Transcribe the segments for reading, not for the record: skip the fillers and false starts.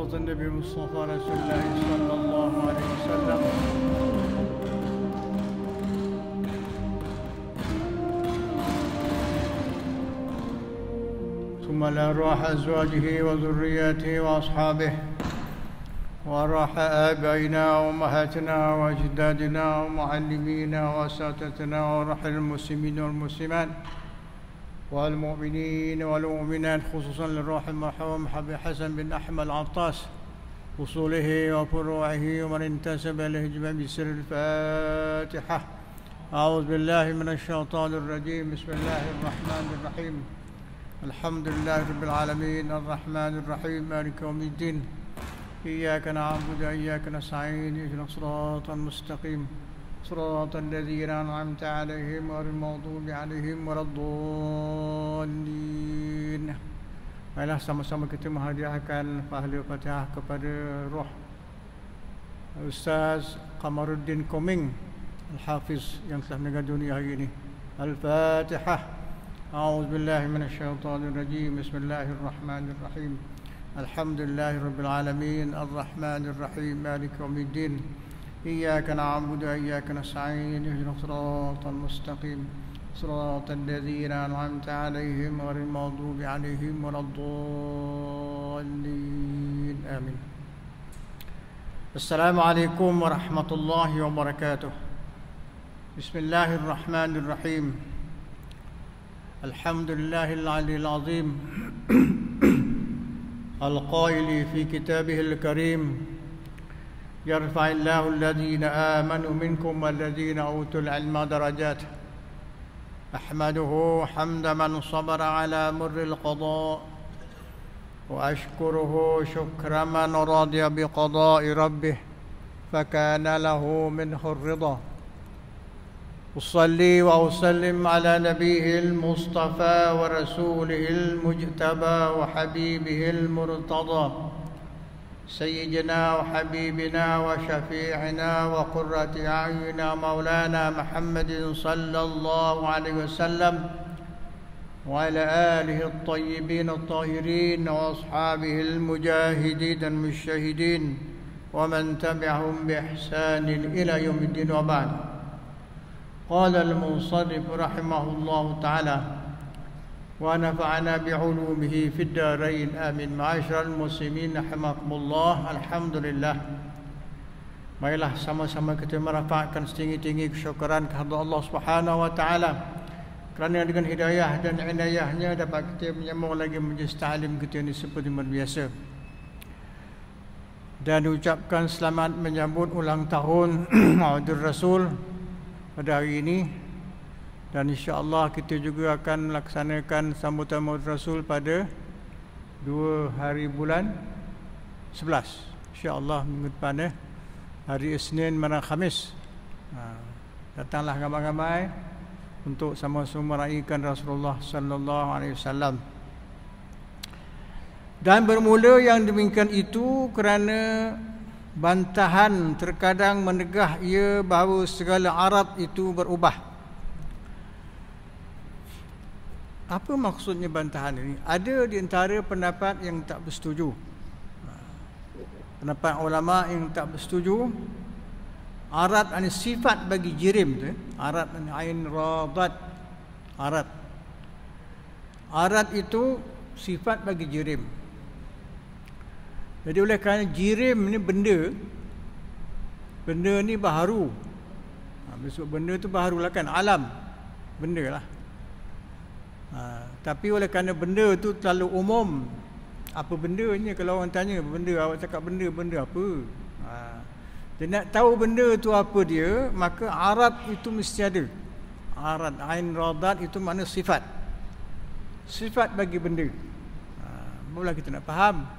حضرة النبي المصطفى رسول الله صلى الله عليه وسلم. ثم لأرواح أزواجه وذرياته وأصحابه، وأرواح آبائنا وأمهاتنا وأجدادنا ومعلمينا وأساتذتنا وأرواح المسلمين والمسلمات والمؤمنين والمؤمنات، خصوصا للروح المرحوم أبي حسن بن أحمد العطاس، أصوله وفروعه ومن انتسب إليه جميعا بسر الفاتحة. أعوذ بالله من الشيطان الرجيم. بسم الله الرحمن الرحيم. الحمد لله رب العالمين الرحمن الرحيم مالك يوم الدين. إياك نعبد وإياك نستعين. اهدنا الصراط المستقيم صراط الذين أنعمت عليهم غير المغضوب عليهم ولا الضالين. Baiklah, sama-sama kita menghadiahkan pahala Fatihah kepada roh Ustaz Qamaruddin Koming Al-Hafiz yang telah meninggal dunia hari ini. Al-Fatihah. A'udzu billahi minasyaitonir rajim. Bismillahirrahmanirrahim. Alhamdulillahi rabbil alamin arrahmanir rahim maliki yaumiddin. إياك نعبد وإياك نستعين. اهدنا الصراط المستقيم صراط الذين أنعمت عليهم غير المغضوب عليهم ولا الضالين. آمين. السلام عليكم ورحمة الله وبركاته. بسم الله الرحمن الرحيم. الحمد لله العلي العظيم القائل في كتابه الكريم: يرفع الله الذين آمنوا منكم والذين أوتوا العلم درجات. أحمده حمد من صبر على مر القضاء، وأشكره شكر من رضي بقضاء ربه فكان له منه الرضا. أصلي وأسلم على نبيه المصطفى ورسوله المجتبى وحبيبه المرتضى، سيدنا وحبيبنا وشفيعنا وقرة أعيننا مولانا محمد صلى الله عليه وسلم، وعلى آله الطيبين الطاهرين وأصحابه المجاهدين المجتهدين ومن تبعهم بإحسان إلى يوم الدين. وبعد. قال المصنف رحمه الله تعالى: ونفعنا بعلومه في الدارين آمين. معاشر المسلمين rahimakumullah. Alhamdulillah. Marilah sama-sama kita merafakkan setinggi-tinggi kesyukuran kehadrat Allah Subhanahu wa taala kerana dengan hidayah dan inayahnya dapat kita menyambung lagi majlis ta'lim kita ini seperti biasa. Dan ucapkan selamat menyambut ulang tahun Maulidur Rasul pada hari ini. Dan insya-Allah kita juga akan melaksanakan sambutan Maulid Rasul pada 2 hari bulan 11. Insya-Allah minggu depan hari Isnin malam Khamis. Datanglah ramai-ramai untuk sama-sama meraihkan Rasulullah sallallahu alaihi wasallam. Dan bermula yang demikian itu kerana bantahan terkadang menegah ia bahawa segala Arab itu berubah. Apa maksudnya bantahan ini? Ada di antara pendapat yang tak bersetuju. Pendapat ulama yang tak bersetuju, arat adalah sifat bagi jirim tu. Arat ain radat. Arat itu sifat bagi jirim. Jadi oleh kerana jirim ni benda ni baharu. Maksud benda tu baharulah kan, alam benda lah. Tapi oleh kerana benda tu terlalu umum, apa bendanya? Kalau orang tanya benda, awak cakap benda apa? Dia nak tahu benda tu apa dia, maka arat itu mesti ada. Arat ain radat itu makna sifat bagi benda. Mula kita nak faham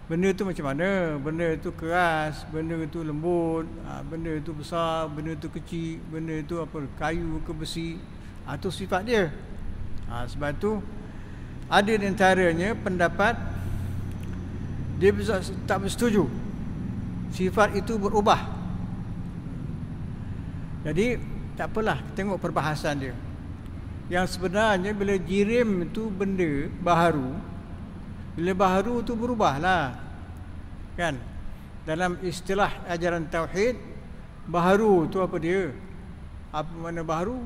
benda tu macam mana. Benda tu keras, benda tu lembut, benda tu besar, benda tu kecil, benda tu apa, kayu ke besi. Itu sifat dia. Sebab tu ada di antaranya pendapat dia tak bersetuju sifat itu berubah. Jadi tak apalah, tengok perbahasan dia. Yang sebenarnya bila jirim itu benda baharu, bila baharu tu berubahlah. Kan? Dalam istilah ajaran tauhid, baharu tu apa dia? Apa makna baharu?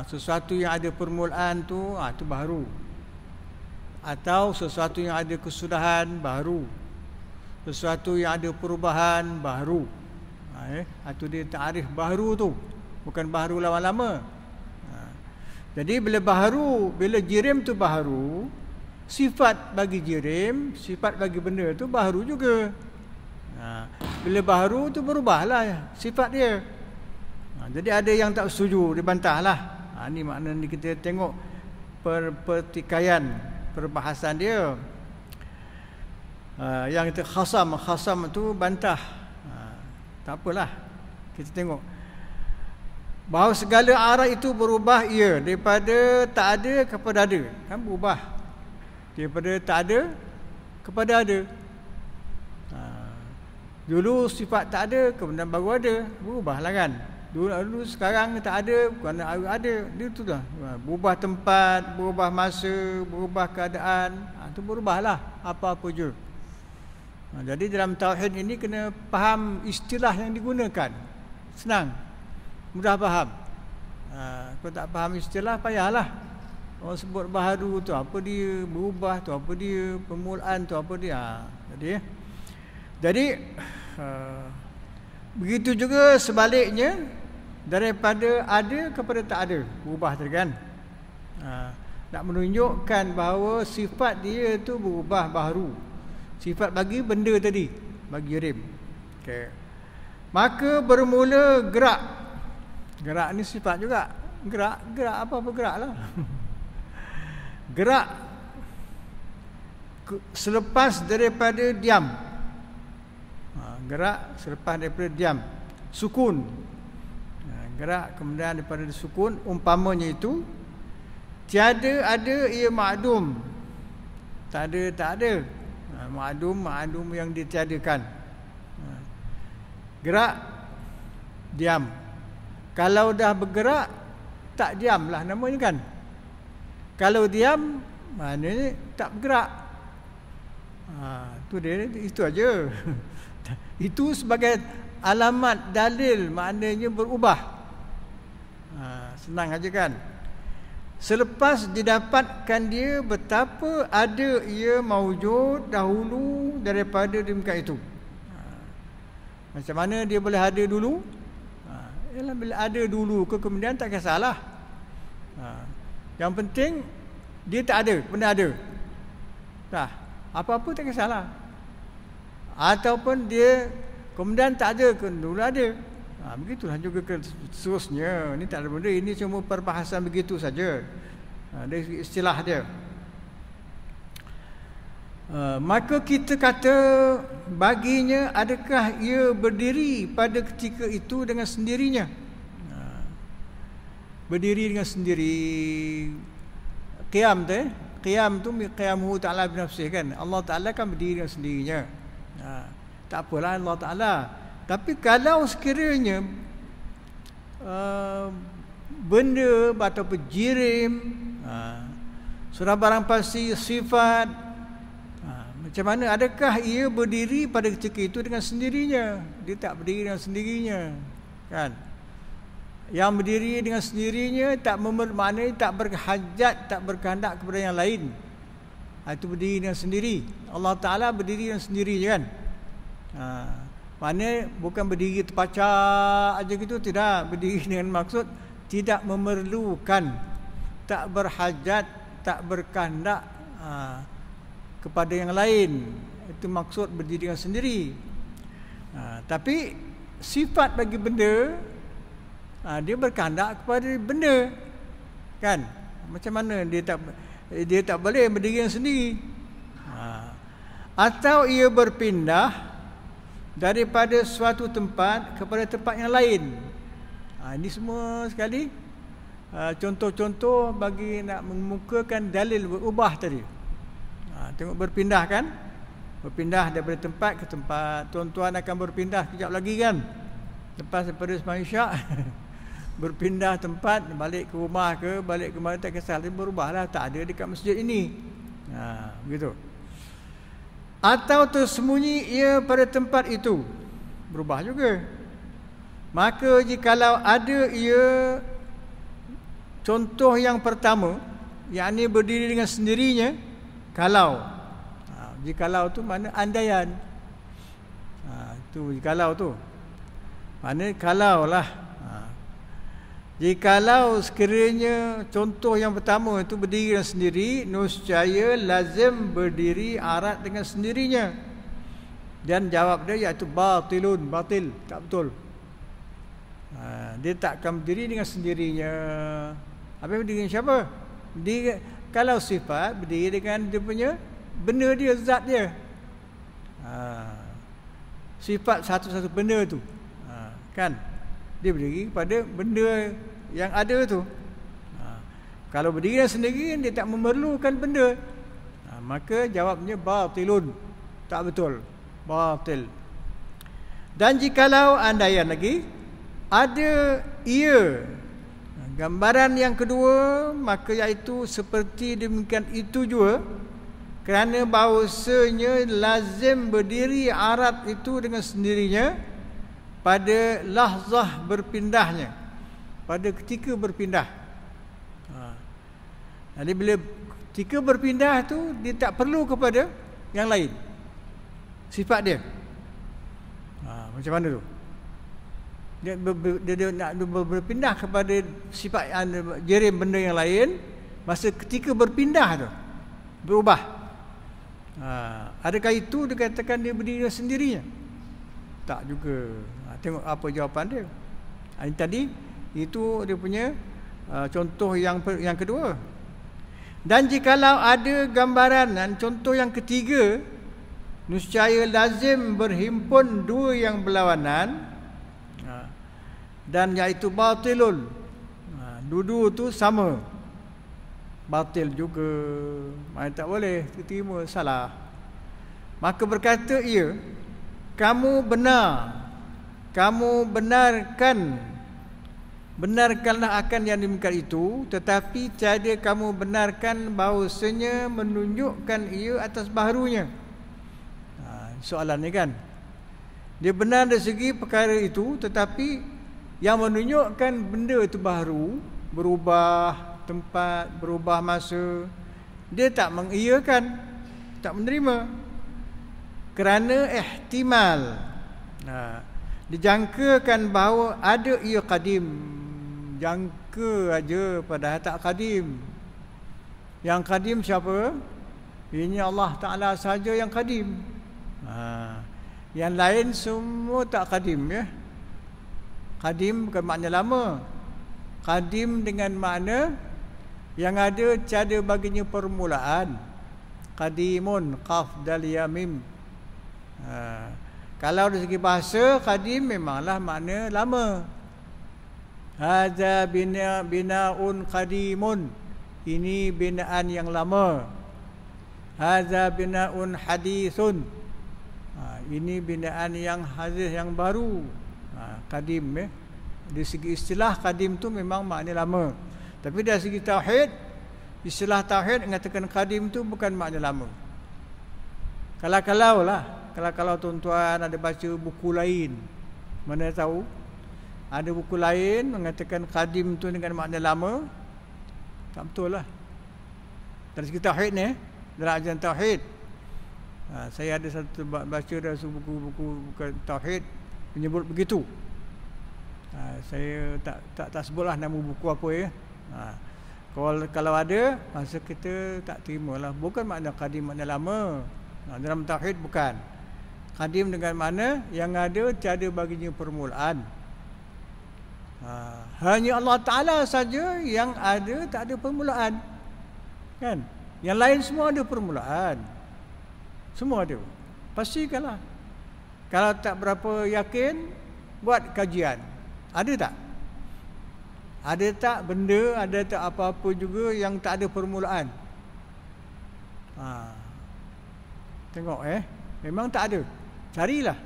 Sesuatu yang ada permulaan tu, tu baharu. Atau sesuatu yang ada kesudahan, baharu. Sesuatu yang ada perubahan, baharu. Itu dia ta'rif baharu tu. Bukan baharu lama-lama. Jadi bila baharu, bila jirim tu baharu, sifat bagi jirim, sifat bagi benda tu baharu juga. Bila baharu tu berubahlah sifat dia. Jadi ada yang tak setuju, dia bantahlah. Ini maknanya kita tengok pertikaian perbahasan dia. Yang kita khasam tu bantah. Tak apalah, kita tengok bahawa segala arah itu berubah, ia daripada tak ada kepada ada. Kan berubah daripada tak ada kepada ada. Dulu sifat tak ada, kemudian baru ada, berubahlah kan. Dulu sekarang tak ada, kerana ada. Dia tu lah, berubah tempat, berubah masa, berubah keadaan. Itu berubahlah apa-apa je. Jadi dalam tauhid ini kena faham istilah yang digunakan. Senang, mudah faham. Kalau tak faham istilah, payahlah. Orang sebut baharu tu apa dia, berubah tu apa dia, permulaan tu apa dia. Jadi begitu juga sebaliknya, daripada ada kepada tak ada, berubah tadi kan. Nak menunjukkan bahawa sifat dia tu berubah, baharu. Sifat bagi benda tadi, bagi jirim. Okay. Maka bermula gerak. Gerak ni sifat juga. Gerak apa-apa gerak lah. Gerak selepas daripada diam. Gerak selepas daripada diam. Sukun. Gerak kemudian daripada sukun, umpamanya itu tiada ada, ia ma'dum. Tak ada. Ma'dum yang ditiadakan. Gerak, diam. Kalau dah bergerak, tak diamlah namanya kan. Kalau diam, maknanya tak bergerak. Itu aja. Itu sebagai alamat dalil, maknanya berubah. Senang aja kan. Selepas didapatkan dia betapa ada ia maujud dahulu daripada demikian itu. Macam mana dia boleh ada dulu? Ialah bila ada dulu ke kemudian tak kisahlah. Yang penting dia tak ada, benda ada. Dah, apa-apa tak kisahlah. Ataupun dia kemudian tak ada, dulu ada. Begitulah juga seterusnya. Ini tak ada benda, ini cuma perbahasan begitu saja. Dari istilah dia. Maka kita kata baginya, adakah ia berdiri pada ketika itu dengan sendirinya? Berdiri dengan sendiri. Qiyam tu, qiyam tu qiyamuhu ta'ala binafsih kan. Allah Ta'ala kan berdiri dengan sendirinya. Tak apalah Allah Ta'ala. Tapi kalau sekiranya benda atau jirim, surah barang pasti sifat, macam mana, adakah ia berdiri pada ketika itu dengan sendirinya? Dia tak berdiri dengan sendirinya kan. Yang berdiri dengan sendirinya tak maknanya tak berhajat, tak berkehendak kepada yang lain. Itu berdiri dengan sendiri. Allah Ta'ala berdiri dengan sendiri je kan. Maknanya bukan berdiri terpacak aja gitu, tidak. Berdiri dengan maksud tidak memerlukan, tak berhajat, tak berkehendak kepada yang lain. Itu maksud berdiri dengan sendiri. Tapi sifat bagi benda, dia berkehendak kepada benda kan. Macam mana dia tak boleh berdiri dengan sendiri. Atau ia berpindah daripada suatu tempat kepada tempat yang lain. Ini semua sekali contoh-contoh bagi nak mengemukakan dalil berubah tadi. Tengok berpindah kan. Berpindah daripada tempat ke tempat. Tuan-tuan akan berpindah kejap lagi kan. Lepas daripada sembahyang Isyak berpindah tempat, balik ke rumah ke, balik ke mana tak kisah, dia berubahlah, tak ada dekat masjid ini. Begitu. atau tersembunyi ia pada tempat itu, berubah juga. Maka jikalau ada ia, contoh yang pertama, yakni berdiri dengan sendirinya, kalau, jikalau tu mana andaian, tu jikalau tu mana kalau lah. Jikalau sekiranya contoh yang pertama itu berdiri dengan sendiri, nescaya lazim berdiri arat dengan sendirinya. Dan jawab dia iaitu batilun, batil, tak betul. Dia tak akan berdiri dengan sendirinya. Apa berdiri dengan siapa? Berdiri, kalau sifat berdiri dengan dia punya benda dia, zat dia. Sifat satu-satu benda tu, kan? Dia berdiri pada benda yang ada tu. Kalau berdiri sendiri, dia tak memerlukan benda. Maka jawabnya batilun, tak betul, batil. Dan jikalau andaian lagi ada ia, gambaran yang kedua, maka iaitu seperti demikian itu juga, kerana bahawasanya lazim berdiri arat itu dengan sendirinya pada lahzah berpindahnya, pada ketika berpindah. Jadi bila ketika berpindah tu, dia tak perlu kepada yang lain, sifat dia. Macam mana tu? Dia nak berpindah kepada sifat jerim benda yang lain, masa ketika berpindah tu berubah. Adakah itu dikatakan dia berdiri sendirinya? Tak juga. Tengok apa jawapan dia. Ini tadi itu dia punya contoh yang kedua. Dan jikalau ada gambaran, dan contoh yang ketiga, nescaya lazim berhimpun dua yang berlawanan, dan iaitu batilun. Dua-dua tu sama, batil juga. Mana tak boleh diterima, salah. Maka berkata ia, kamu benar, kamu benarkanlah akan yang demikian itu, tetapi tiada kamu benarkan bahawasanya menunjukkan ia atas baharunya. Soalan ni kan, dia benar dari segi perkara itu, tetapi yang menunjukkan benda itu baharu, berubah tempat, berubah masa, dia tak mengiyakan, tak menerima, kerana ihtimal, dijangkakan bahawa ada ia qadim. Jangka aja, padahal tak qadim. Yang qadim siapa? Ini Allah Ta'ala saja yang qadim. Yang lain semua tak qadim, ya. Qadim bukan makna lama. Qadim dengan makna yang ada tiada baginya permulaan. Qadimun, qaf dal ya mim. Kalau dari segi bahasa, qadim memanglah makna lama. Hadza binaun qadimun, ini binaan yang lama. Hadza binaun hadithun, ini binaan yang hadis, yang baru. Qadim, ya. Dari segi istilah qadim tu memang makna lama. Tapi dari segi tauhid, istilah tauhid mengatakan qadim tu bukan makna lama. Kalau lah, kalau tuan-tuan ada baca buku lain, mana tahu ada buku lain mengatakan qadim tu dengan makna lama, tak betul lah. Dari segi tauhid ni, dalam ajaran tauhid, saya ada satu baca dari buku-buku tauhid menyebut begitu. Saya tak sebutlah nama buku apa, ya. Kalau ada, masa kita tak terimalah. Bukan makna qadim makna lama. Dalam tauhid bukan. Qadim dengan makna yang ada tiada baginya permulaan. Hanya Allah Ta'ala saja yang ada, tak ada permulaan, kan? Yang lain semua ada permulaan, semua ada. Pastikanlah. Kalau tak berapa yakin, buat kajian. Ada tak? Ada tak benda, ada tak apa-apa juga yang tak ada permulaan? Tengok, memang tak ada. Carilah.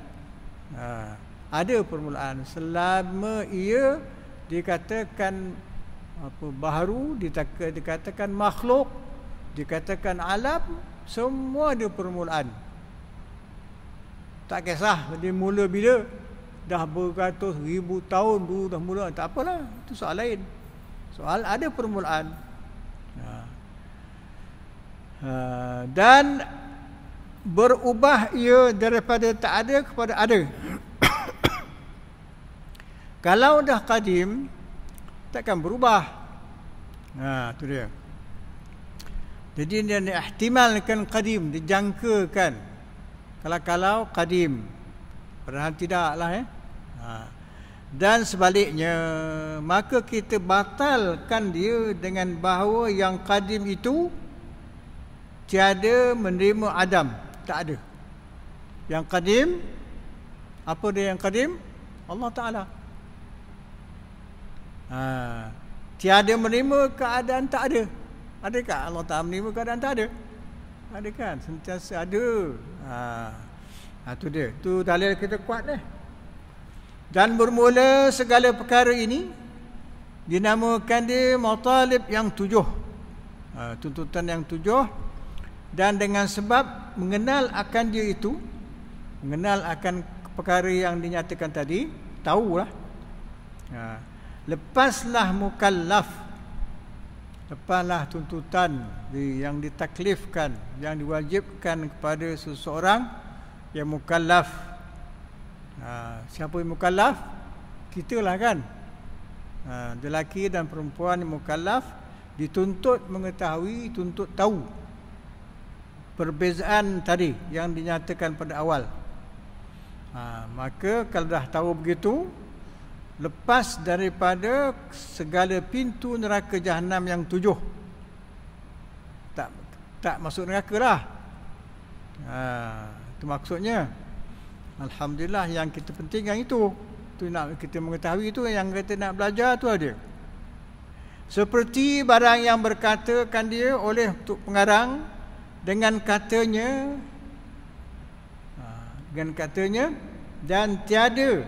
Ada permulaan. Selama ia dikatakan baharu, dikatakan makhluk, dikatakan alam, semua ada permulaan. Tak kisah dia mula bila. Dah beratus ribu tahun dulu dah mula. Tak apalah. Itu soal lain. Soal ada permulaan. Dan berubah ia daripada tak ada kepada ada. Kalau dah qadim, takkan berubah. Itu dia. Jadi dia ihtimalkan qadim, dijangkakan. Kalau qadim, padahal tidaklah Dan sebaliknya, maka kita batalkan dia dengan bahawa yang qadim itu tiada menerima Adam, tak ada. Yang qadim, apa dia yang qadim? Allah Ta'ala. Tiada menerima keadaan tak ada. Adakah Allah Ta'ala menerima keadaan tak ada? Ada kan? Sentiasa ada. Itu dia. Itu dalil kita kuat dah. Dan bermula segala perkara ini dinamakan dia matalib yang 7. Tuntutan yang 7. Dan dengan sebab mengenal akan dia itu, mengenal akan perkara yang dinyatakan tadi, tahulah. Lepaslah mukallaf, lepaslah tuntutan yang ditaklifkan, yang diwajibkan kepada seseorang yang mukallaf. Siapa yang mukallaf? Kita lah kan. Lelaki dan perempuan yang mukallaf dituntut mengetahui, tuntut tahu perbezaan tadi yang dinyatakan pada awal. Maka kalau dah tahu begitu, lepas daripada segala pintu neraka Jahannam yang 7. Tak masuk neraka lah. Itu maksudnya. Alhamdulillah, yang kita penting yang itu. Itu nak kita mengetahui itu, yang kita nak belajar tu ada. Seperti barang yang berkatakan dia oleh pengarang dengan katanya dan tiada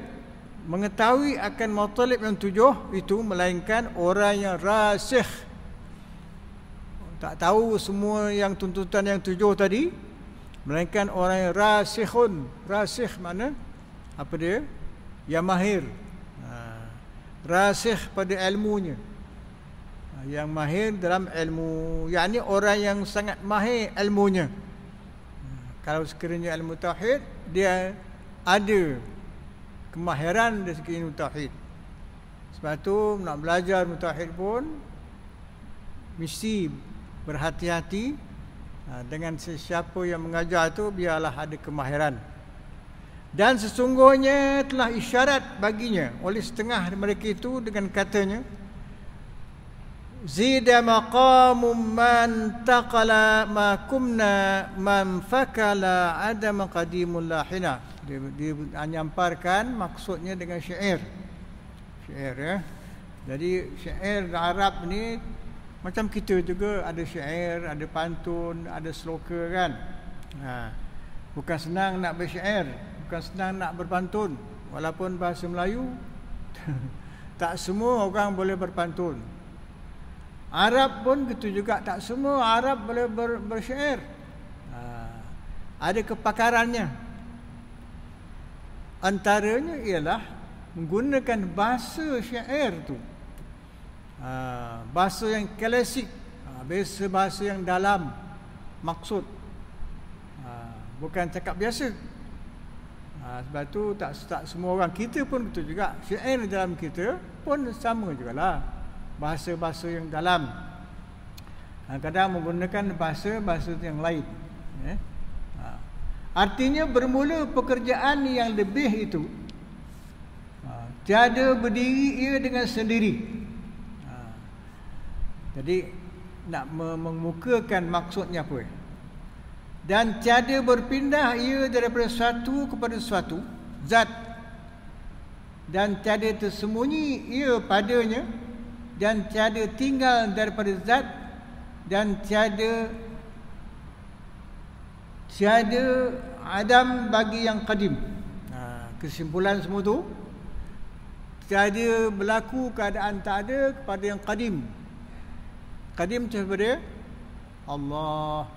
mengetahui akan matalib yang 7 itu melainkan orang yang rasikh. Tak tahu semua yang tuntutan yang 7 tadi, melainkan orang yang rasikhun. Rasikh mana? Apa dia? Yang mahir. Rasikh pada ilmunya. Yang mahir dalam ilmu, yakni orang yang sangat mahir ilmunya. Kalau sekiranya ilmu tauhid, dia ada kemahiran dari segi ilmu tauhid. Sebab tu nak belajar ilmu tauhid pun mesti berhati-hati dengan sesiapa yang mengajar itu, biarlah ada kemahiran. Dan sesungguhnya telah isyarat baginya oleh setengah mereka itu dengan katanya, zida maqamum man taqala ma kumna man fakala adam qadimul lahina. Dia menyamparkan maksudnya dengan syair ya. Jadi syair Arab ni macam kita juga, ada syair, ada pantun, ada sloka kan. Bukan senang nak bersyair, bukan senang nak berpantun. Walaupun bahasa Melayu tak semua orang boleh berpantun. Arab pun gitu juga, tak semua Arab boleh bersyair. Ada kepakarannya. Antaranya ialah menggunakan bahasa syair tu. Bahasa yang klasik, bahasa yang dalam maksud, bukan cakap biasa. Sebab tu tak semua orang. Kita pun betul juga, syair dalam kita pun sama jugalah, bahasa-bahasa yang dalam. Kadang menggunakan bahasa yang lain. Artinya bermula pekerjaan yang lebih itu, tiada berdiri ia dengan sendiri. Jadi nak mengemukakan maksudnya apa? Dan tiada berpindah ia daripada suatu kepada suatu zat, dan tiada tersembunyi ia padanya, dan tiada tinggal daripada zat, dan tiada adam bagi yang qadim. Kesimpulan semua tu, tiada berlaku keadaan tak ada kepada yang qadim. Qadim siapa dia? Allah.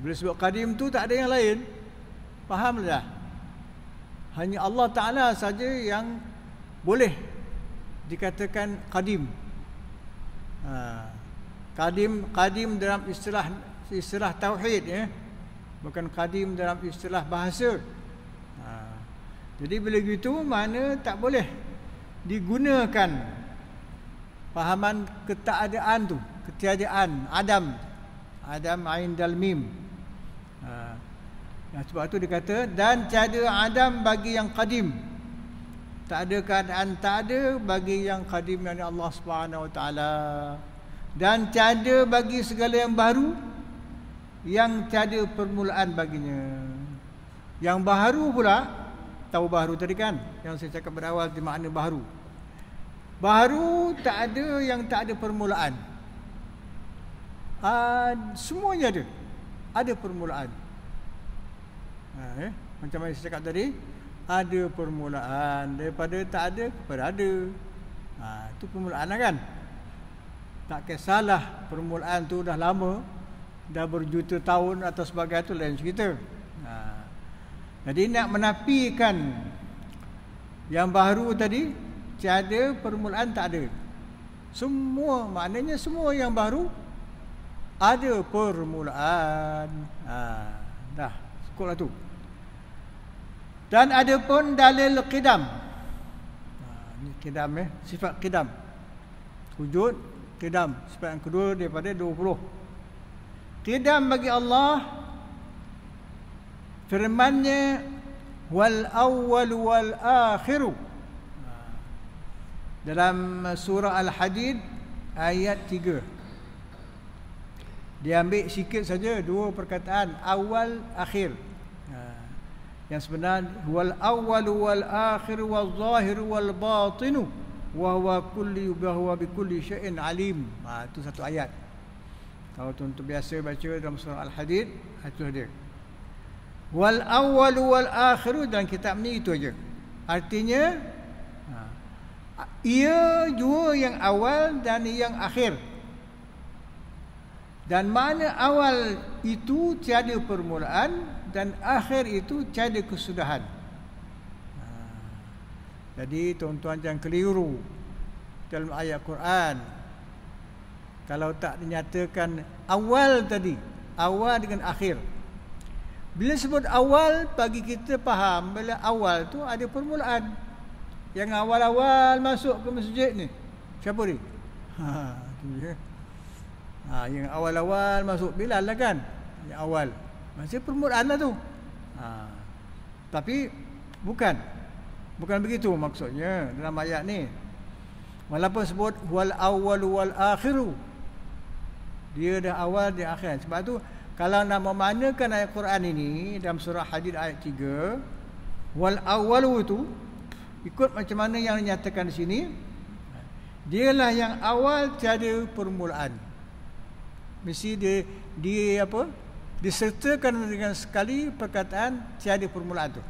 Bila sebut qadim tu tak ada yang lain. Faham dah? Hanya Allah Ta'ala saja yang boleh dikatakan qadim. Qadim dalam istilah tauhid, ya. Bukan qadim dalam istilah bahasa. Jadi bila gitu mana tak boleh digunakan fahaman ketiadaan tu, ketiadaan Adam ain dal mim. Sebab tu dia kata dan tiada Adam bagi yang qadim. Tak ada keadaan tak ada bagi yang qadim, yakni Allah Subhanahu Wa Taala. Dan tiada bagi segala yang baru yang tiada permulaan baginya. Yang baru pula, tahu baru tadi kan, yang saya cakap berawal di makna baru. Baru tak ada yang tak ada permulaan. Semuanya ada permulaan. Macam mana saya cakap tadi, ada permulaan daripada tak ada kepada ada. Itu permulaan lah kan. Tak kisahlah permulaan tu dah lama, dah berjuta tahun atau sebagainya, tu lain cerita. Jadi nak menafikan yang baru tadi, tiada permulaan, tak ada. Semua, maknanya semua yang baru ada permulaan. Dah, cukuplah tu. Dan ada pun dalil qidam. Ini qidam, sifat qidam. Wujud qidam, sifat yang kedua daripada 20. Qidam bagi Allah, firman-Nya wal awwal wal akhiru. Dalam surah Al-Hadid ayat 3. Dia ambil sikit saja dua perkataan awal akhir. Yang sebenar wal awwal wal akhir wal zahir wal batin wa huwa bi kulli syai'in alim. Itu satu ayat. Kalau tuan-tuan biasa baca dalam surah Al-Hadid, itu dia. Wal awwal wal akhir dalam kitab ni itu aja. Artinya ia jua yang awal dan yang akhir. Dan mana awal itu tiada permulaan dan akhir itu tiada kesudahan. Jadi tuan-tuan jangan keliru dalam ayat Quran. Kalau tak dinyatakan awal tadi, awal dengan akhir. Bila sebut awal, bagi kita faham bila awal tu ada permulaan. Yang awal-awal masuk ke masjid ni, siapa ni? Yang awal-awal masuk Bilal lah kan. Yang awal masih permulaan lah tu. Tapi bukan begitu maksudnya dalam ayat ni. Walaupun sebut wal awwal wal akhiru, dia dah awal dia akhir. Sebab tu kalau nak memanakan ayat Quran ini dalam surah Hadid ayat 3, wal awwalu itu ikut macam mana yang dinyatakan di sini, dialah yang awal tiada permulaan. Mesti dia apa? Disertakan dengan sekali perkataan tiada permulaan tu.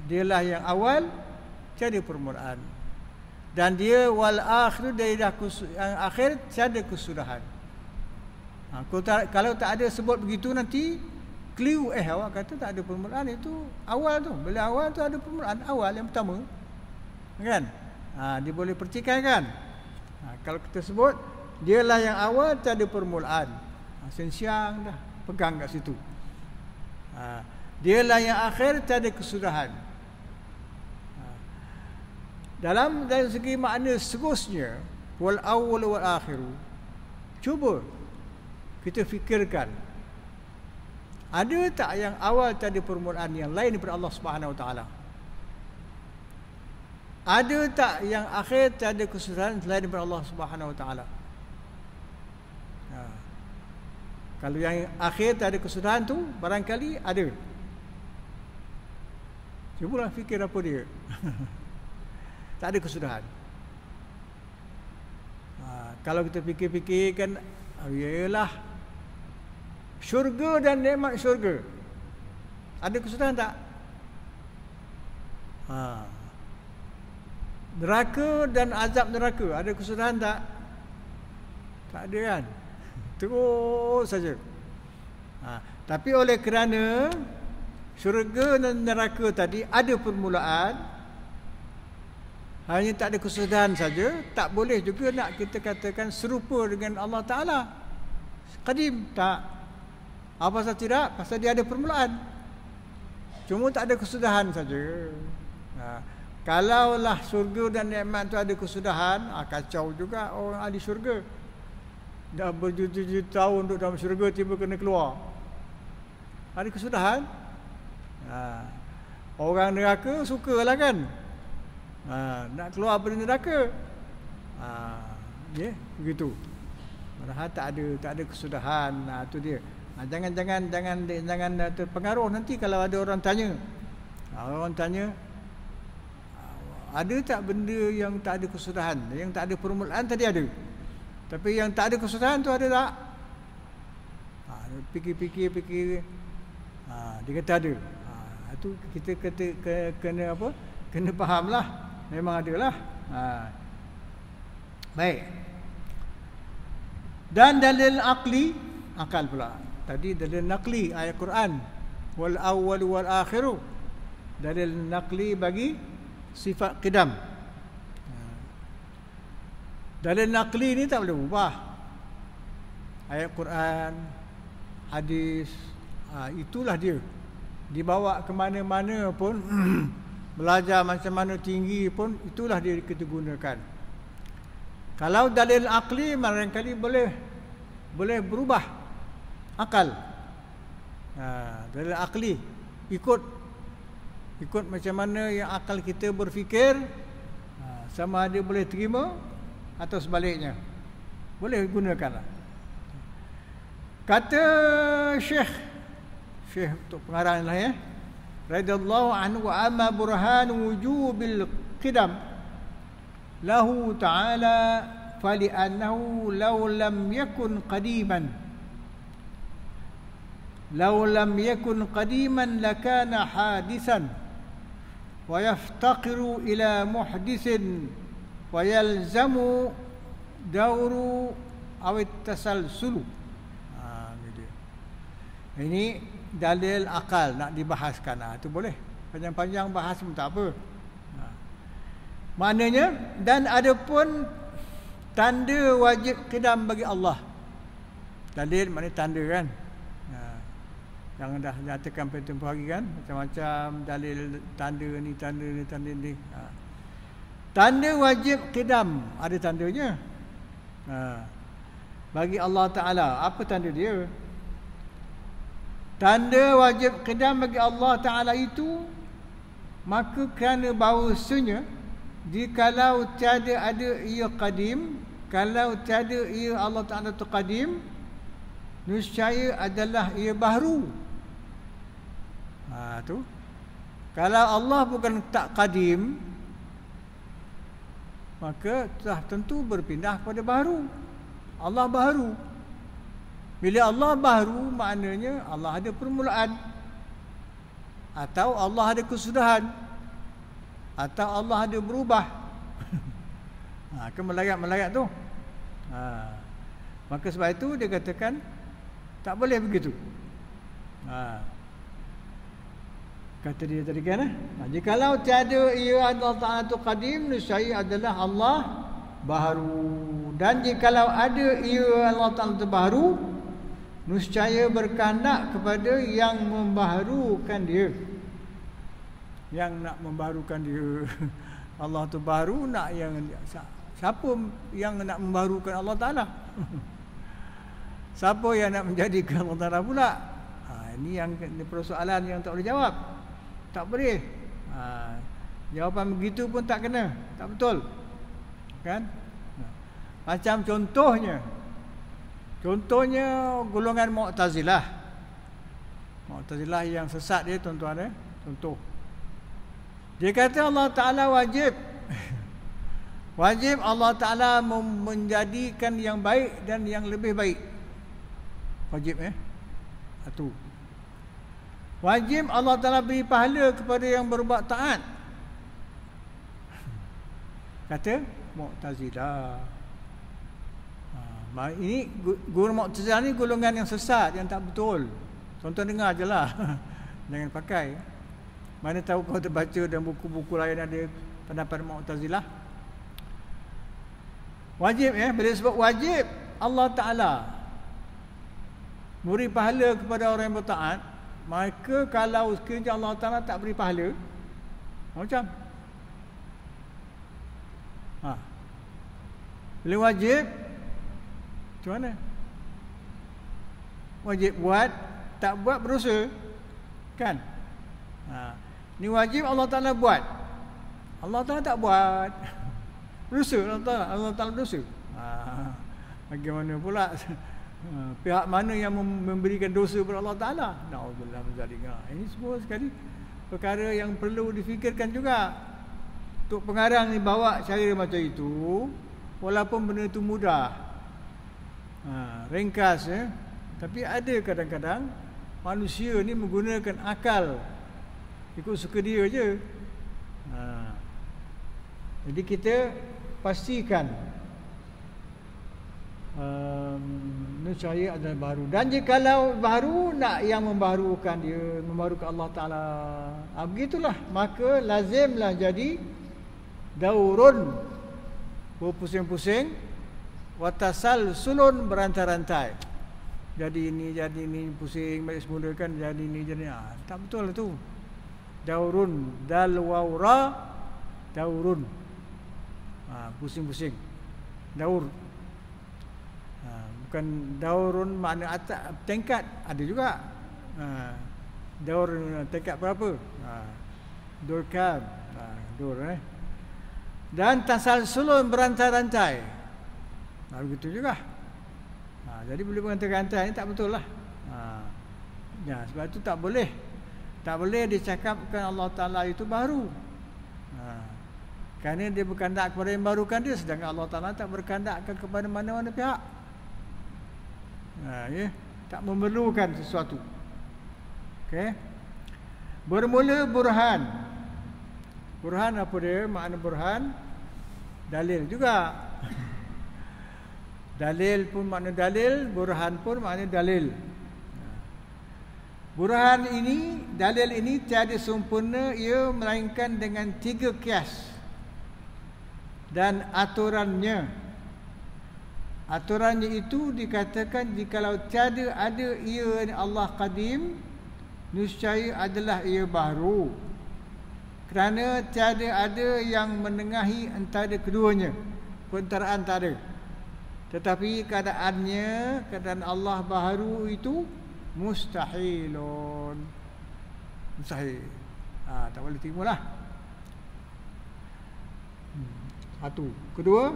Dialah yang awal tiada permulaan. Dan dia wal akhir, dia yang akhir tiada kesudahan. Kalau tak ada sebut begitu nanti keliru. Awak kata tak ada permulaan, itu awal tu. Bila awal tu ada permulaan, awal yang pertama kan. Dia boleh percikan kan. Kalau kita sebut dialah yang awal tiada permulaan, siang dah pegang kat situ. Dialah yang akhir tiada kesudahan. Dalam dari segi makna seterusnya wal awwal wal akhiru, cuba kita fikirkan, ada tak yang awal tiada permulaan yang lain daripada Allah Subhanahu Wa Taala? Ada tak yang akhir tiada kesudahan selain daripada Allah Subhanahu Wa Taala? Kalau yang akhir tiada kesudahan tu barangkali ada. Cubalah fikir apa dia. Tak ada kesudahan. Kalau kita fikir-fikirkan, ialah syurga dan nikmat syurga, ada kesudahan tak? Neraka dan azab neraka, ada kesudahan tak? Tak ada kan? Terus saja. Tapi oleh kerana syurga dan neraka tadi ada permulaan, hanya tak ada kesudahan saja. Tak boleh juga nak kita katakan serupa dengan Allah Ta'ala qadim, tak. Apa pasal tidak? Pasal dia ada permulaan, cuma tak ada kesudahan saja. Kalaulah syurga dan nikmat tu ada kesudahan, kacau juga orang ahli syurga. Dah berjuta-juta tahun duduk dalam syurga, tiba kena keluar. Ada kesudahan. Orang neraka sukalah kan, nak keluar dari neraka. Begitu. Padahal tak ada kesudahan. Tu dia. Jangan terpengaruh nanti kalau ada orang tanya. Orang tanya, ada tak benda yang tak ada kesudahan? Yang tak ada permulaan tadi ada, tapi yang tak ada kesudahan tu ada tak? Fikir. Dia kata ada. Itu kita kena apa? Kena fahamlah. Memang adalah. Baik. Dan dalil akli, akal pula. Tadi dalil naqli ayat Quran, wal awwal wal akhiru. Dalil naqli bagi sifat qidam. Dalil naqli ni tak boleh ubah. Ayat Quran, hadis, itulah dia. Dibawa ke mana-mana pun, belajar macam mana tinggi pun, itulah dia kita gunakan. Kalau dalil akli barangkali boleh berubah akal. Dalil akli ikut macam mana yang akal kita berfikir, sama ada boleh terima atau sebaliknya. Boleh gunakanlah. Kata Syekh untuk pengarang lah ya, radhiyallahu anhu, wa amma burhan wujubil qidam lahu ta'ala fali'annahu law lam yakun qadiman lakana hadisan wa yaftaqiru ila muhdisin wa yalzamu dawru awit tasalsulu. Ini dalil akal nak dibahaskan. Itu boleh panjang-panjang bahas pun tak apa. Maknanya, dan ada pun tanda wajib qidam bagi Allah. Dalil maknanya tanda kan. Yang dah nyatakan pada tempoh hari kan, macam-macam dalil tanda ni. Tanda wajib qidam ada tandanya. Bagi Allah Ta'ala, apa tanda dia? Tanda wajib qidam bagi Allah Ta'ala itu, maka kerana bahawasanya jikalau tiada ada ia qadim, kalau tiada ia Allah Ta'ala tu qadim, niscaya adalah ia baharu. Tu. Kalau Allah bukan tak qadim, maka telah tentu berpindah kepada baharu. Allah baharu. Bila Allah baharu, maknanya Allah ada permulaan, atau Allah ada kesudahan, atau Allah ada berubah. Kan melarat tu. Maka sebab itu dia katakan tak boleh begitu. Kata dia tadi kan, jikalau tiada ia Allah Ta'ala tu qadim, niscaya adalah Allah baharu. Dan jikalau ada ia Allah Ta'ala tu baharu, niscaya berkehendak kepada yang membaharukan dia. Yang nak membaharukan dia. Allah tu baru nak yang, siapa yang nak membaharukan Allah Ta'ala? Siapa yang nak menjadikan Allah Ta'ala pula? Ini yang persoalan yang tak boleh jawab. Tak boleh. Jawapan begitu pun tak kena. Tak betul. Kan? Macam contohnya golongan Mu'tazilah. Mu'tazilah yang sesat dia, tuan-tuan. Contoh. Dia kata Allah Ta'ala wajib. Wajib Allah Ta'ala menjadikan yang baik dan yang lebih baik. Wajib Itu. Wajib Allah Ta'ala beri pahala kepada yang berbuat taat. Kata Mu'tazilah. Ini Mu'tazilah ni golongan yang sesat, yang tak betul. Tonton dengar je lah. jangan pakai. Mana tahu kau terbaca dan buku-buku lain ada pendapat Mu'tazilah. Wajib bila sebab wajib Allah Ta'ala beri pahala kepada orang yang bertaat, maka kalau sekiranya Allah Ta'ala tak beri pahala, macam bila wajib macam mana? Wajib buat, tak buat berdosa, kan? Ni wajib Allah Ta'ala buat, Allah Ta'ala tak buat, berdosa Allah Ta'ala berdosa. Bagaimana pula pihak mana yang memberikan dosa kepada Allah Ta'ala? Na'udzubillah min zalik. Ini semua sekali perkara yang perlu difikirkan juga. Tok Pengarang ni bawa cara macam itu, walaupun benda itu mudah, ringkas, tapi ada kadang-kadang manusia ni menggunakan akal, ikut suka dia je. Jadi kita pastikan niscaya adalah baru. Dan jikalau baru, nak yang membaharukan dia, membaharukan Allah Ta'ala, begitulah, maka lazimlah jadi daurun, berpusing-pusing, watasal sulun, berantai-rantai. Jadi ini pusing balik semula, kan, jadi ini jadi tak betul tu. Daurun, dalwaura, daurun, pusing-pusing, daur. Bukan daurun makna atas tingkat, ada juga. Daur tingkat berapa? Dorkab, dor Dan tasalsulun, berantai-rantai. Begitu juga. Jadi boleh berantai-rantai ni tak betul lah. Sebab itu tak boleh dicakapkan Allah Ta'ala itu baru. Kerana dia berkehendak kepada yang barukan dia, sedangkan Allah Ta'ala tak berkehendakkan kepada mana-mana pihak. Tak memerlukan sesuatu. Okey. Bermula burhan. Burhan apa dia? Makna burhan dalil juga. Dalil pun makna dalil, burhan pun makna dalil. Burhan ini, dalil ini tiada sempurna ia melainkan dengan 3 kias dan aturannya. Aturannya itu dikatakan jikalau tiada ada ia Allah Qadim, niscaya adalah ia baru. Kerana tiada ada yang menengahi antara keduanya, pentaraan tak ada. Tetapi keadaan Allah baharu itu mustahilun, mustahil. Tak boleh terimalah. Satu. Kedua,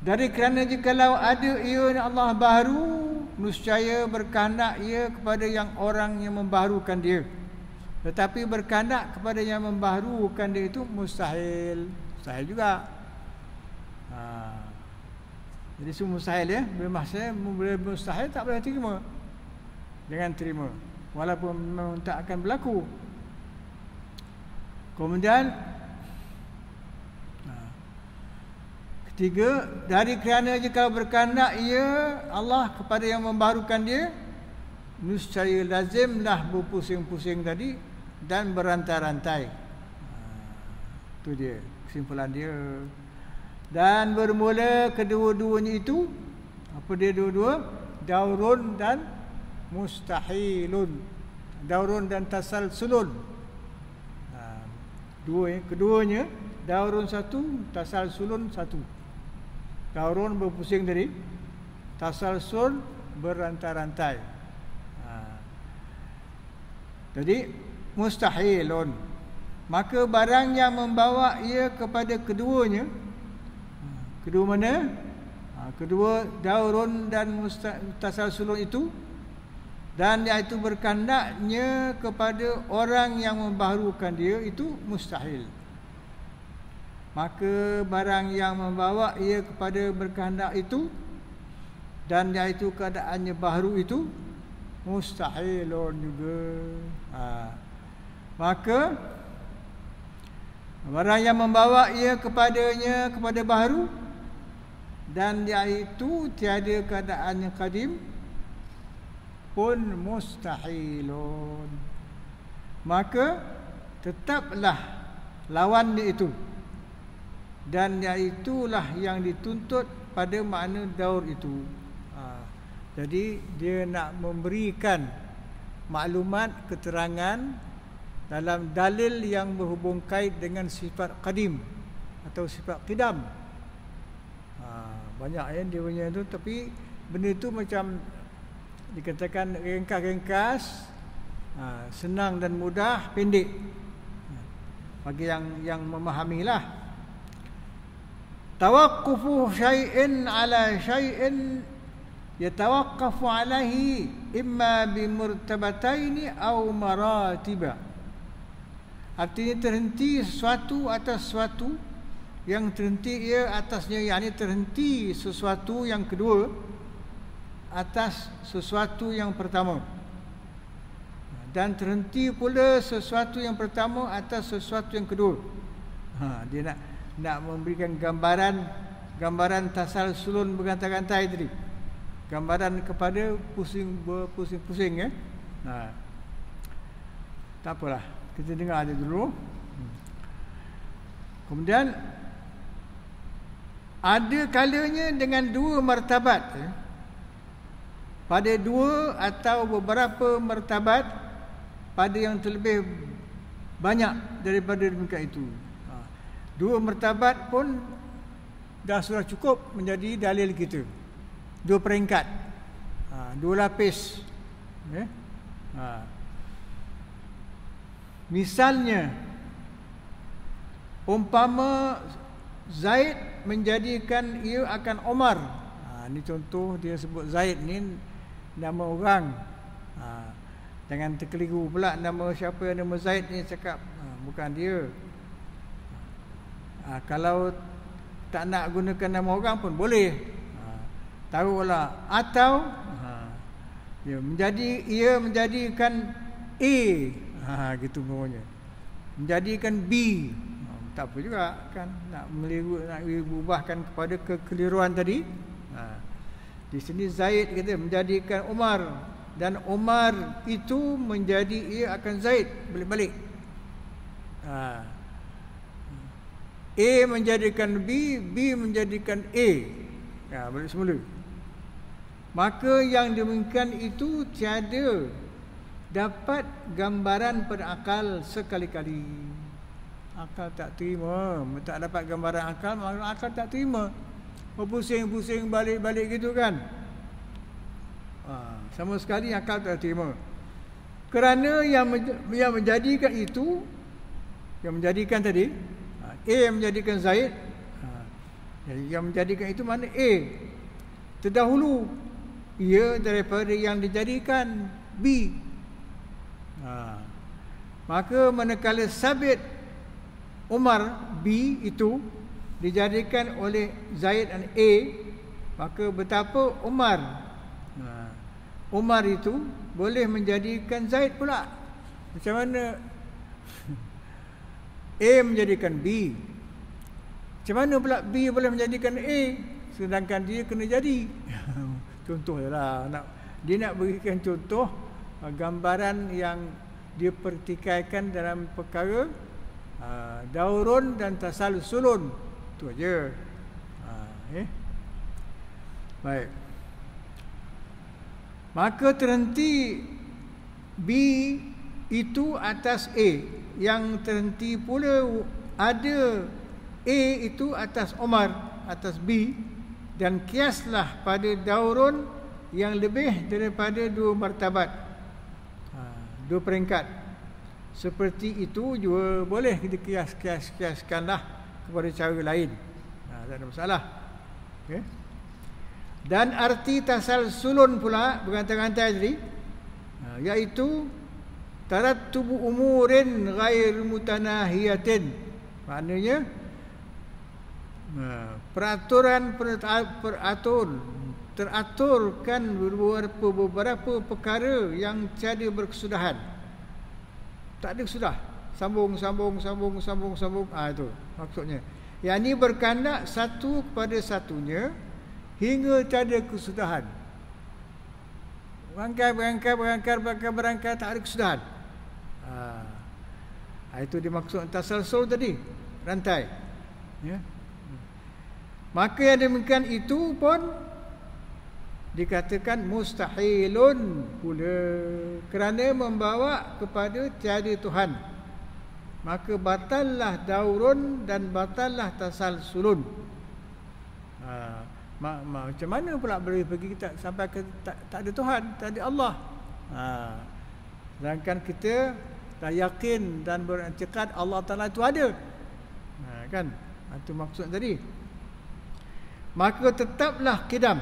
dari kerana jikalau ada ia Allah baharu, niscaya berkehendak ia kepada yang orang yang membaharukan dia. Tetapi berkehendak kepada yang membaharukan dia itu mustahil. Mustahil juga. Jadi semua mustahil ya. Bila mustahil tak boleh terima. Jangan terima, walaupun memang tak akan berlaku. Kemudian ketiga, dari kerana jika berkehendak ia Allah kepada yang membaharukan dia, niscaya lazimlah berpusing-pusing tadi dan berantai-rantai. Itu dia kesimpulan dia. Dan bermula kedua-duanya itu, apa dia dua-dua? Daurun dan mustahilun. Daurun dan tasalsulun. Keduanya, daurun satu, tasalsulun satu. Daurun berpusing tadi, tasalsul berantai-rantai. Jadi mustahilun, maka barang yang membawa ia kepada keduanya, kedua mana? Kedua daurun dan tasalsulun itu, dan iaitu berkehendaknya kepada orang yang membaharukan dia, itu mustahil. Maka barang yang membawa ia kepada berkehendak itu, dan iaitu keadaannya baharu itu, mustahilun juga. Maka barang yang membawa ia kepadanya, kepada baharu, dan iaitu tiada keadaannya qadim, pun mustahilun. maka tetaplah lawan dia itu, dan iaitulah yang dituntut pada makna daur itu. Jadi dia nak memberikan maklumat, keterangan dalam dalil yang berhubung kait dengan sifat qadim atau sifat qidam. Banyak dia punya tu, tapi benda tu macam dikatakan ringkas-ringkas, senang dan mudah, pendek, bagi yang memahamilah. Tawaqqufu syai'in ala syai'in yatawaqqafu alaihi imma bimurtabataini aw maratiba. Artinya terhenti sesuatu atas sesuatu, yang terhenti ia atasnya, yakni terhenti sesuatu yang kedua atas sesuatu yang pertama, dan terhenti pula sesuatu yang pertama atas sesuatu yang kedua. Dia nak memberikan gambaran tasalsulun bergantai-gantai tadi, gambaran kepada pusing-pusing. Tak apalah, kita dengar aja dulu. Kemudian ada kalanya dengan dua martabat, pada dua atau beberapa martabat, pada yang terlebih banyak daripada demikian itu. Dua martabat pun dah sudah cukup menjadi dalil kita. Dua peringkat, dua lapis. Misalnya, umpama Zaid menjadikan ia akan Omar. Ini contoh, dia sebut Zaid ni nama orang. Jangan terkeliru pula nama siapa yang nama Zaid ni cakap bukan dia. Kalau tak nak gunakan nama orang pun boleh. Taruhlah atau ia menjadikan A, gitu namanya. Menjadikan B. Tak apa juga kan, nak ubahkan kepada kekeliruan tadi. Di sini Zaid kita menjadikan Umar, dan Umar itu menjadi ia akan Zaid, balik-balik. A menjadikan B, B menjadikan A. Balik semula. Maka yang demikian itu tiada dapat gambaran berakal sekali-kali. Akal tak terima, tak dapat gambaran akal, maka akal tak terima. Berpusing-pusing balik-balik gitu kan. Sama sekali akal tak terima. Kerana yang menjadikan itu, yang menjadikan tadi, A yang menjadikan Zaid, yang menjadikan itu mana A terdahulu ia daripada yang dijadikan B. Maka manakala sabit Umar B itu dijadikan oleh Zaid dan A, maka betapa Umar itu boleh menjadikan Zaid pula. Macam mana A menjadikan B, macam mana pula B boleh menjadikan A, sedangkan dia kena jadi. Contoh je lah, dia nak berikan contoh gambaran yang dia pertikaikan dalam perkara daurun dan tasalsulun. Itu aja. Baik. Maka terhenti B itu atas A, yang terhenti pula ada A itu atas Omar, atas B, dan kiaslah pada daurun yang lebih daripada dua martabat, dua peringkat. Seperti itu juga boleh kita kiaskanlah kepada cara lain. Tak ada masalah. Okay. Dan arti tasalsulun pula bergantai-gantai tadi, iaitu tarattubu umurin ghair mutanahiyatin. Maknanya teraturkan beberapa perkara yang tiada berkesudahan. Tak ada kesudah, sambung. Itu maksudnya. Yang ini berkandak satu kepada satunya hingga tiada kesudahan. Berangkai tak ada kesudahan. Itu dimaksud tasalsul tadi, rantai. Ya. Maka yang demikian itu pun dikatakan mustahilun pula, kerana membawa kepada tiada Tuhan. Maka batallah daurun dan batallah tasalsulun. Macam mana pula boleh pergi kita sampai ke tak ada Tuhan, tak ada Allah. Sedangkan kita dah yakin dan beriktikad Allah Ta'ala itu ada. Kan? Itu maksud tadi. Maka tetaplah qidam.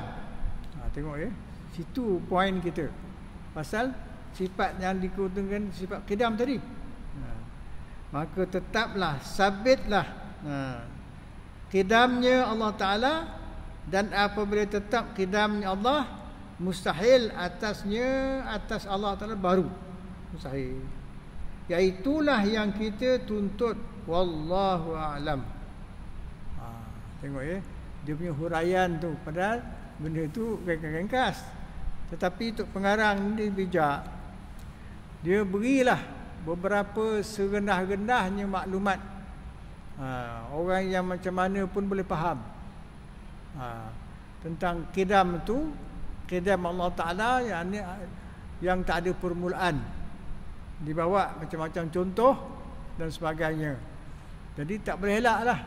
Tengok ya. Situ poin kita. Pasal sifat yang dikutungkan sifat qidam tadi. Maka tetaplah, sabitlah qidamnya Allah Ta'ala, dan apabila tetap qidamnya Allah, mustahil atasnya, atas Allah Ta'ala baru. Mustahil. Iaitulah yang kita tuntut. Wallahu a'lam. Tengok ya, dia punya huraian tu, padahal benda tu ringkas. Tetapi untuk pengarang ni bijak. Dia berilah beberapa serendah-rendahnya maklumat. Orang yang macam mana pun boleh faham tentang qidam tu, qidam Allah Ta'ala yang tak ada permulaan. Dibawa macam-macam contoh dan sebagainya. Jadi tak boleh elak lah.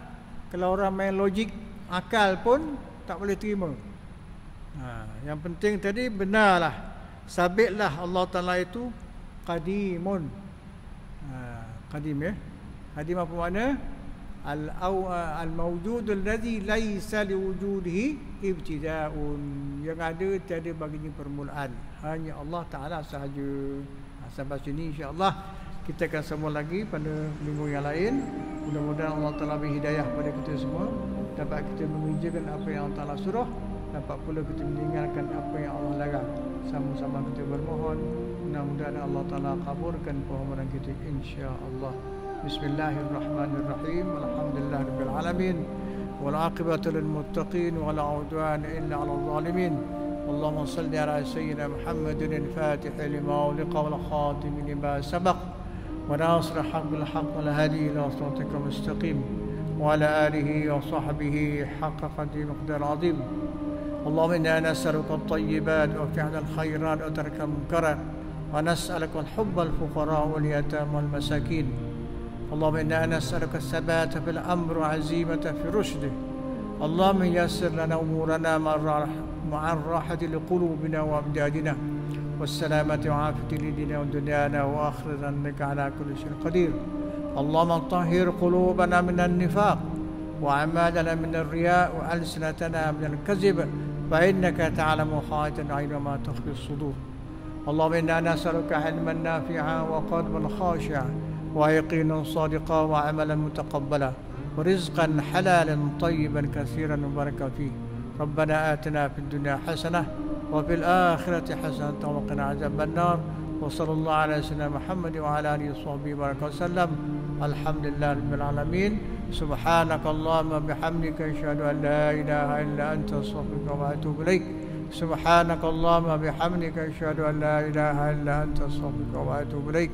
Kalau orang main logik, akal pun tak boleh terima. Yang penting tadi benarlah, sabitlah Allah Ta'ala itu qadimun. Qadim ya. Qadim apa makna? Al-mawjud alladhi laysa liwujudihi ibtida'un. Yang ada tiada baginya permulaan, hanya Allah Ta'ala sahaja. Sampai sini insya-Allah. Kita akan sambung lagi pada minggu yang lain. Mudah-mudahan Allah Ta'ala beri hidayah pada kita semua, dapat kita mengerjakan apa yang Allah Ta'ala suruh, dapat pula kita meninggalkan apa yang Allah larang. Sama-sama kita bermohon, mudah-mudahan Allah Ta'ala kabulkan permohonan kita insya-Allah. Bismillahirrahmanirrahim. Alhamdulillahirabbil alamin. Wal aqibatu lil muttaqin wa la udwana illa 'alal zalimin. اللهم صل على سيدنا محمد الفاتح لما أغلق والخاتم لما سبق وناصر الحق بالحق والهادي إلى صراطك المستقيم وعلى آله وصحبه حق قدر مقدار عظيم. اللهم إنا نسألك الطيبات وفعل الخيرات وترك المنكرات ونسألك الحب الفقراء واليتامى والمساكين. اللهم إنا نسألك الثبات في الأمر وعزيمة في رشده. اللهم يسر لنا أمورنا مع الراحة لقلوبنا وأبداننا والسلامة وعافية لدينا ودنيانا وآخرنا إنك على كل شيء قدير. اللهم طهر قلوبنا من النفاق وأعمالنا من الرياء وألسنتنا من الكذب فإنك تعلم خائنة الأعين وما تخفي الصدور. اللهم إنا نسألك علما نافعا وقلبا خاشعا ويقينا صادقا وعملا متقبلا ورزقا حلالا طيبا كثيرا مباركا فيه. ربنا آتنا في الدنيا حسنة وفي الآخرة حسنة وقنا عذاب النار. وصلى الله على سيدنا محمد وعلى آله وصحبه وبارك وسلم. الحمد لله رب العالمين. سبحانك اللهم وبحمدك أشهد أن لا إله إلا أنت أستغفرك وأتوب إليك. سبحانك اللهم وبحمدك أشهد أن لا إله إلا أنت أستغفرك وأتوب إليك.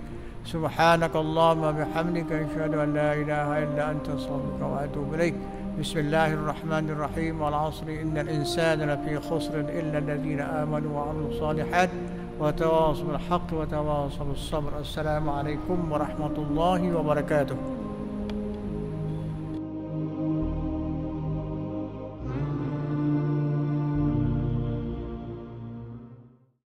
سبحانك اللهم وبحمدك أشهد أن لا إله إلا أنت أستغفرك وأتوب إليك. بسم الله الرحمن الرحيم. والعصر إن الإنسان لفي خسر إلا الذين آمنوا وعملوا الصالحات وتواصوا بالحق وتواصوا بالصبر. السلام عليكم ورحمة الله وبركاته.